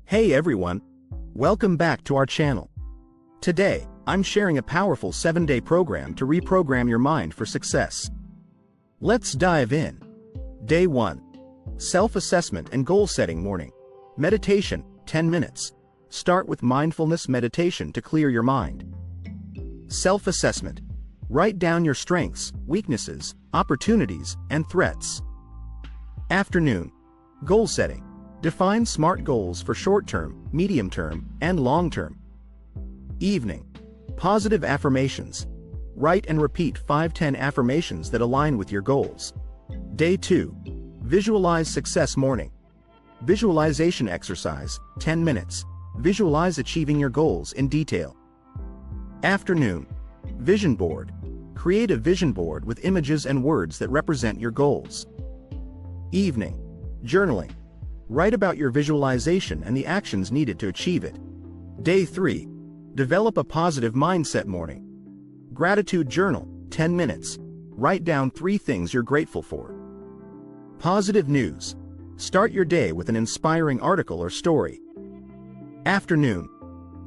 Hey everyone! Welcome back to our channel. Today, I'm sharing a powerful 7-day program to reprogram your mind for success. Let's dive in. Day 1. Self-assessment and goal-setting morning. Meditation, 10 minutes. Start with mindfulness meditation to clear your mind. Self-assessment. Write down your strengths, weaknesses, opportunities, and threats. Afternoon. Goal setting. Define SMART goals for short-term, medium-term, and long-term. Evening. Positive affirmations. Write and repeat 5-10 affirmations that align with your goals. Day 2. Visualize success morning. Visualization exercise, 10 minutes. Visualize achieving your goals in detail. Afternoon. Vision board. Create a vision board with images and words that represent your goals. Evening. Journaling. Write about your visualization and the actions needed to achieve it. Day 3. Develop a positive mindset morning. Gratitude journal, 10 minutes. Write down 3 things you're grateful for. Positive news. Start your day with an inspiring article or story. Afternoon.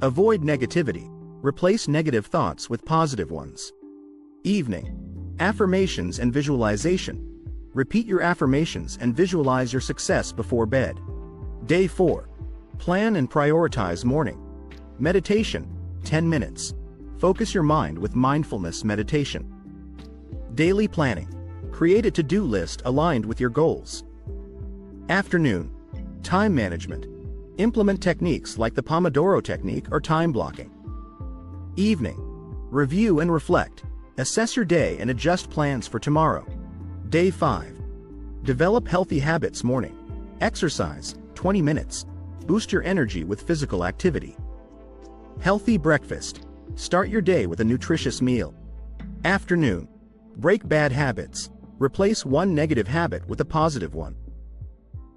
Avoid negativity. Replace negative thoughts with positive ones. Evening. Affirmations and visualization. Repeat your affirmations and visualize your success before bed. Day 4. Plan and prioritize morning. Meditation, 10 minutes. Focus your mind with mindfulness meditation. Daily planning. Create a to-do list aligned with your goals. Afternoon. Time management. Implement techniques like the Pomodoro technique or time blocking. Evening. Review and reflect. Assess your day and adjust plans for tomorrow. Day 5. Develop healthy habits morning. Exercise, 20 minutes. Boost your energy with physical activity. Healthy breakfast. Start your day with a nutritious meal. Afternoon. Break bad habits. Replace one negative habit with a positive one.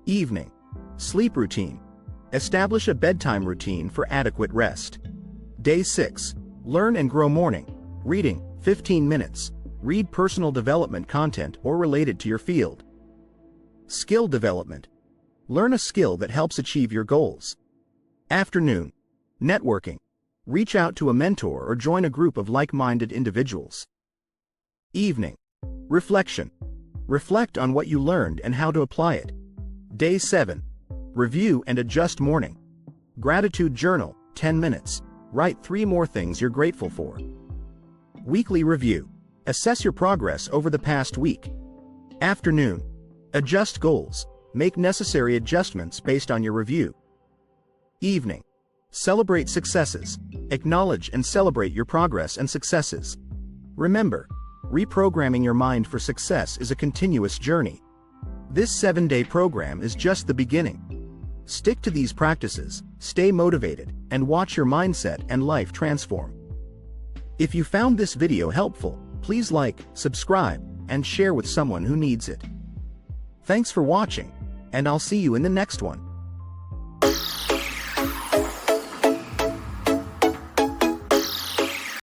Evening. Sleep routine. Establish a bedtime routine for adequate rest. Day 6. Learn and grow morning. Reading, 15 minutes. Read personal development content or related to your field. Skill development. Learn a skill that helps achieve your goals. Afternoon. Networking. Reach out to a mentor or join a group of like-minded individuals. Evening. Reflection. Reflect on what you learned and how to apply it. Day 7. Review and adjust morning. Gratitude journal, 10 minutes. Write 3 more things you're grateful for. Weekly review. Assess your progress over the past week. Afternoon. Adjust goals. Make necessary adjustments based on your review. Evening. Celebrate successes. Acknowledge and celebrate your progress and successes. Remember, reprogramming your mind for success is a continuous journey. This 7-day program is just the beginning. Stick to these practices, stay motivated, and watch your mindset and life transform. If you found this video helpful, please like, subscribe, and share with someone who needs it. Thanks for watching, and I'll see you in the next one.